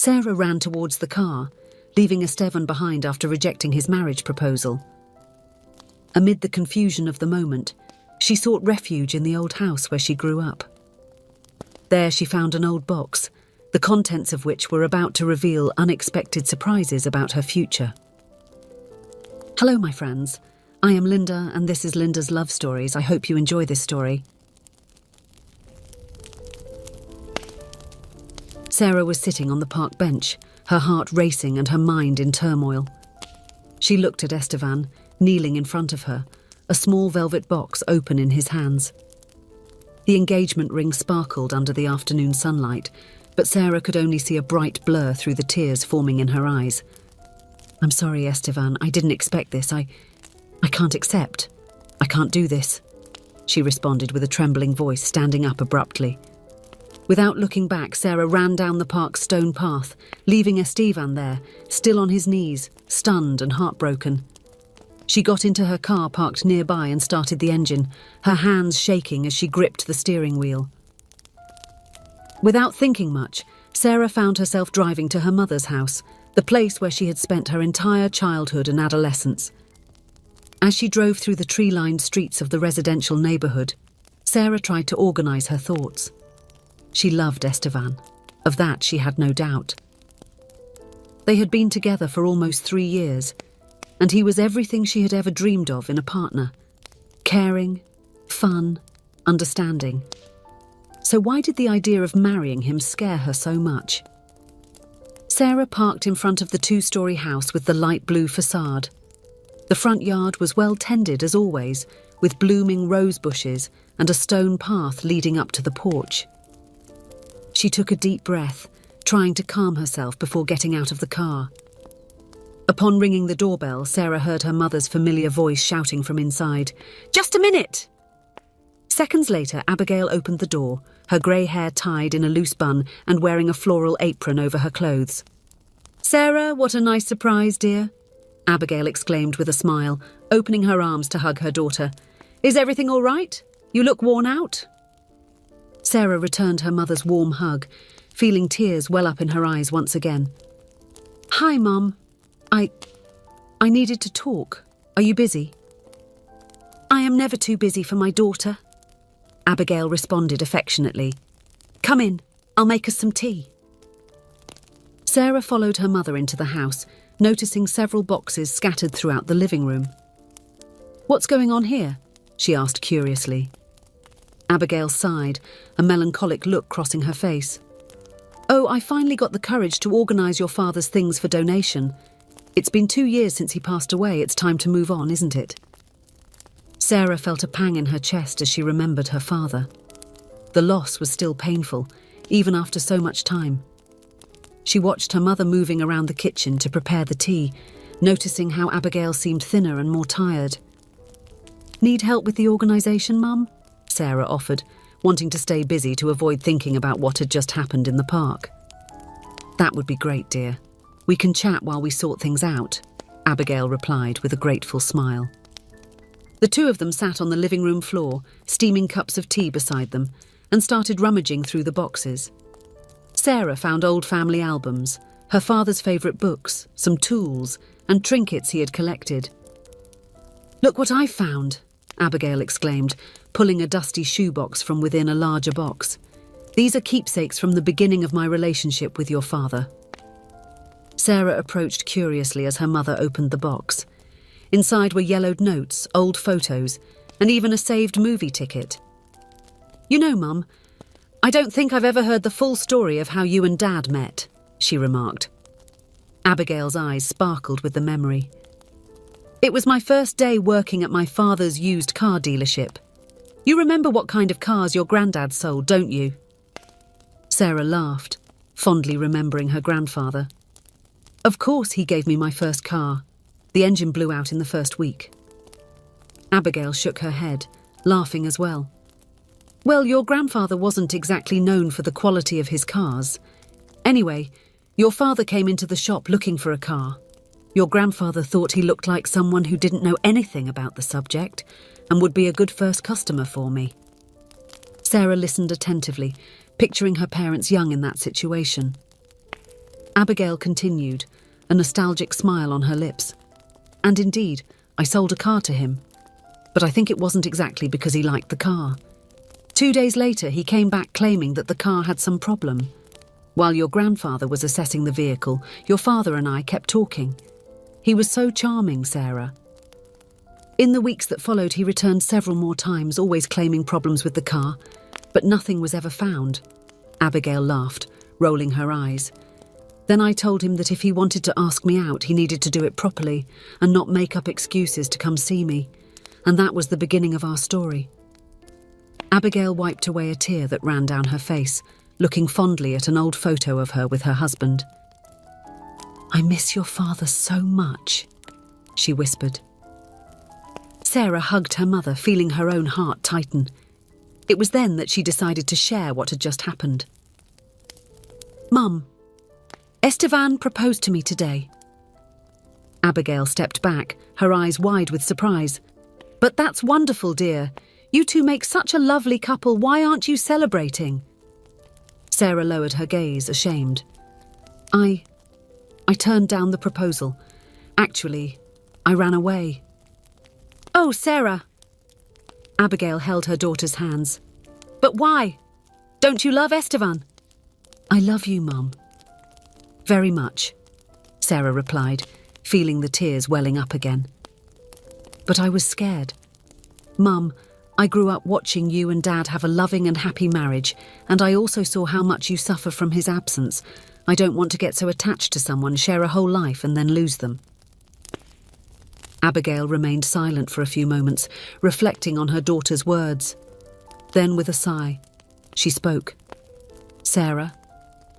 Sarah ran towards the car, leaving Esteban behind after rejecting his marriage proposal. Amid the confusion of the moment, she sought refuge in the old house where she grew up. There she found an old box, the contents of which were about to reveal unexpected surprises about her future. Hello, my friends. I am Linda, and this is Linda's Love Stories. I hope you enjoy this story. Sarah was sitting on the park bench, her heart racing and her mind in turmoil. She looked at Esteban, kneeling in front of her, a small velvet box open in his hands. The engagement ring sparkled under the afternoon sunlight, but Sarah could only see a bright blur through the tears forming in her eyes. "I'm sorry, Esteban, I didn't expect this. I can't accept. I can't do this," she responded with a trembling voice, standing up abruptly. Without looking back, Sarah ran down the park's stone path, leaving Esteban there, still on his knees, stunned and heartbroken. She got into her car parked nearby and started the engine, her hands shaking as she gripped the steering wheel. Without thinking much, Sarah found herself driving to her mother's house, the place where she had spent her entire childhood and adolescence. As she drove through the tree-lined streets of the residential neighbourhood, Sarah tried to organise her thoughts. She loved Esteban. Of that she had no doubt. They had been together for almost 3 years, and he was everything she had ever dreamed of in a partner. Caring, fun, understanding. So why did the idea of marrying him scare her so much? Sarah parked in front of the 2-story house with the light blue facade. The front yard was well tended as always, with blooming rose bushes and a stone path leading up to the porch. She took a deep breath, trying to calm herself before getting out of the car. Upon ringing the doorbell, Sarah heard her mother's familiar voice shouting from inside, "Just a minute!" Seconds later, Abigail opened the door, her grey hair tied in a loose bun and wearing a floral apron over her clothes. "Sarah, what a nice surprise, dear," Abigail exclaimed with a smile, opening her arms to hug her daughter. "Is everything all right? You look worn out." Sarah returned her mother's warm hug, feeling tears well up in her eyes once again. "Hi, Mum. I needed to talk. Are you busy?" "I am never too busy for my daughter," Abigail responded affectionately. "Come in, I'll make us some tea." Sarah followed her mother into the house, noticing several boxes scattered throughout the living room. "What's going on here?" she asked curiously. Abigail sighed, a melancholic look crossing her face. "Oh, I finally got the courage to organise your father's things for donation. It's been 2 years since he passed away. It's time to move on, isn't it?" Sarah felt a pang in her chest as she remembered her father. The loss was still painful, even after so much time. She watched her mother moving around the kitchen to prepare the tea, noticing how Abigail seemed thinner and more tired. "Need help with the organisation, Mum?" Sarah offered, wanting to stay busy to avoid thinking about what had just happened in the park. "That would be great, dear. We can chat while we sort things out," Abigail replied with a grateful smile. The two of them sat on the living room floor, steaming cups of tea beside them, and started rummaging through the boxes. Sarah found old family albums, her father's favourite books, some tools, and trinkets he had collected. "Look what I found!" Abigail exclaimed, pulling a dusty shoebox from within a larger box. "These are keepsakes from the beginning of my relationship with your father." Sarah approached curiously as her mother opened the box. Inside were yellowed notes, old photos, and even a saved movie ticket. "You know, Mum, I don't think I've ever heard the full story of how you and Dad met," she remarked. Abigail's eyes sparkled with the memory. "It was my first day working at my father's used car dealership. You remember what kind of cars your granddad sold, don't you?" Sarah laughed, fondly remembering her grandfather. "Of course he gave me my first car. The engine blew out in the first week." Abigail shook her head, laughing as well. "Well, your grandfather wasn't exactly known for the quality of his cars. Anyway, your father came into the shop looking for a car. Your grandfather thought he looked like someone who didn't know anything about the subject and would be a good first customer for me." Sarah listened attentively, picturing her parents young in that situation. Abigail continued, a nostalgic smile on her lips. And indeed, I sold a car to him. But I think it wasn't exactly because he liked the car. 2 days later, he came back claiming that the car had some problem. While your grandfather was assessing the vehicle, your father and I kept talking. He was so charming, Sarah. In the weeks that followed, he returned several more times, always claiming problems with the car, but nothing was ever found. Abigail laughed, rolling her eyes. Then I told him that if he wanted to ask me out, he needed to do it properly and not make up excuses to come see me. And that was the beginning of our story. Abigail wiped away a tear that ran down her face, looking fondly at an old photo of her with her husband. "I miss your father so much," she whispered. Sarah hugged her mother, feeling her own heart tighten. It was then that she decided to share what had just happened. "Mum, Estevan proposed to me today." Abigail stepped back, her eyes wide with surprise. "But that's wonderful, dear. You two make such a lovely couple. Why aren't you celebrating?" Sarah lowered her gaze, ashamed. I turned down the proposal. Actually, I ran away." "Oh, Sarah." Abigail held her daughter's hands. "But why? Don't you love Estevan?" "I love you, Mum." "Very much," Sarah replied, feeling the tears welling up again. "But I was scared. Mum, I grew up watching you and Dad have a loving and happy marriage, and I also saw how much you suffer from his absence. I don't want to get so attached to someone, share a whole life, and then lose them." Abigail remained silent for a few moments, reflecting on her daughter's words. Then, with a sigh, she spoke. "Sarah,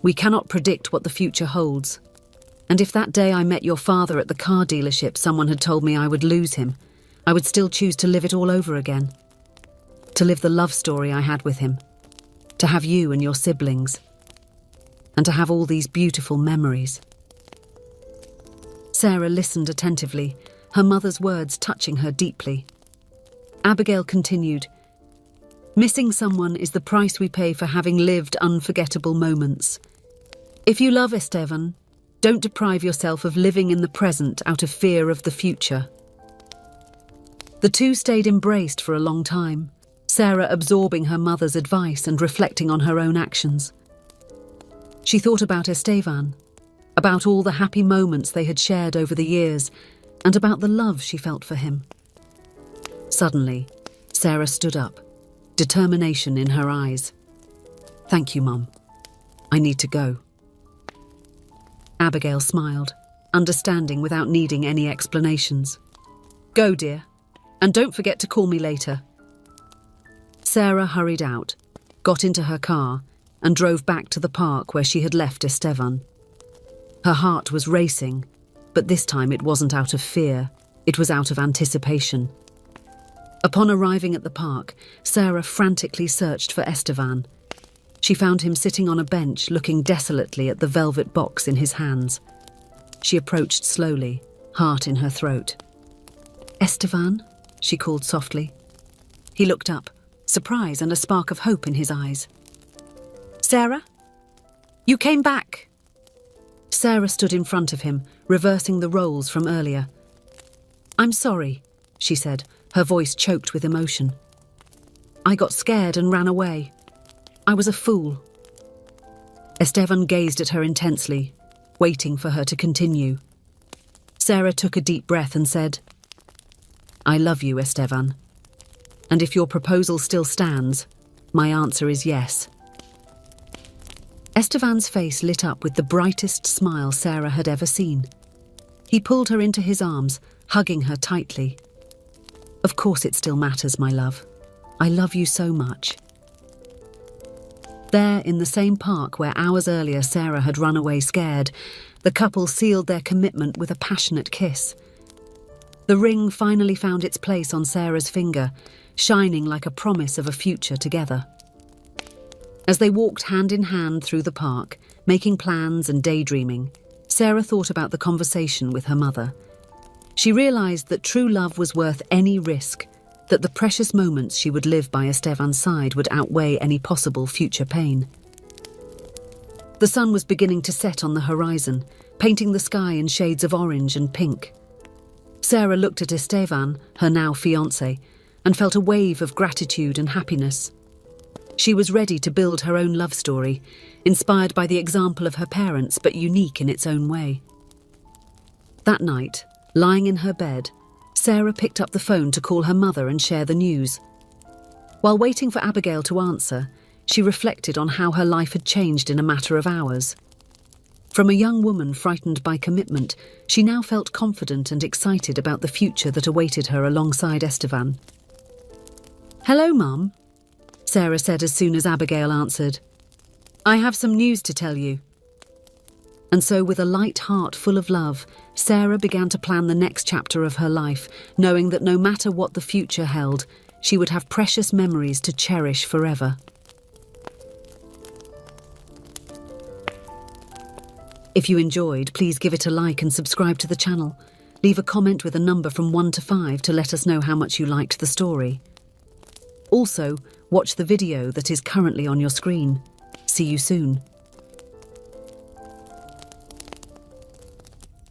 we cannot predict what the future holds. And if that day I met your father at the car dealership someone had told me I would lose him, I would still choose to live it all over again. To live the love story I had with him. To have you and your siblings. And to have all these beautiful memories." Sarah listened attentively, her mother's words touching her deeply. Abigail continued, "Missing someone is the price we pay for having lived unforgettable moments. If you love Estevan, don't deprive yourself of living in the present out of fear of the future." The two stayed embraced for a long time, Sarah absorbing her mother's advice and reflecting on her own actions. She thought about Estevan, about all the happy moments they had shared over the years, and about the love she felt for him. Suddenly, Sarah stood up, determination in her eyes. "Thank you, Mum. I need to go." Abigail smiled, understanding without needing any explanations. "Go, dear, and don't forget to call me later." Sarah hurried out, got into her car, and drove back to the park where she had left Estevan. Her heart was racing, but this time it wasn't out of fear, it was out of anticipation. Upon arriving at the park, Sarah frantically searched for Estevan. She found him sitting on a bench, looking desolately at the velvet box in his hands. She approached slowly, heart in her throat. "Estevan?" she called softly. He looked up, surprise and a spark of hope in his eyes. "Sarah? You came back!" Sarah stood in front of him, reversing the roles from earlier. "I'm sorry," she said, her voice choked with emotion. "I got scared and ran away. I was a fool." Estevan gazed at her intensely, waiting for her to continue. Sarah took a deep breath and said, "I love you, Estevan. And if your proposal still stands, my answer is yes." Estevan's face lit up with the brightest smile Sarah had ever seen. He pulled her into his arms, hugging her tightly. "Of course it still matters, my love. I love you so much." There, in the same park where hours earlier Sarah had run away scared, the couple sealed their commitment with a passionate kiss. The ring finally found its place on Sarah's finger, shining like a promise of a future together. As they walked hand in hand through the park, making plans and daydreaming, Sarah thought about the conversation with her mother. She realised that true love was worth any risk, that the precious moments she would live by Estevan's side would outweigh any possible future pain. The sun was beginning to set on the horizon, painting the sky in shades of orange and pink. Sarah looked at Esteban, her now fiancé, and felt a wave of gratitude and happiness. She was ready to build her own love story, inspired by the example of her parents but unique in its own way. That night, lying in her bed, Sarah picked up the phone to call her mother and share the news. While waiting for Abigail to answer, she reflected on how her life had changed in a matter of hours. From a young woman frightened by commitment, she now felt confident and excited about the future that awaited her alongside Esteban. "Hello, Mum," Sarah said as soon as Abigail answered. "I have some news to tell you." And so, with a light heart full of love, Sarah began to plan the next chapter of her life, knowing that no matter what the future held, she would have precious memories to cherish forever. If you enjoyed, please give it a like and subscribe to the channel. Leave a comment with a number from 1 to 5 to let us know how much you liked the story. Also, watch the video that is currently on your screen. See you soon.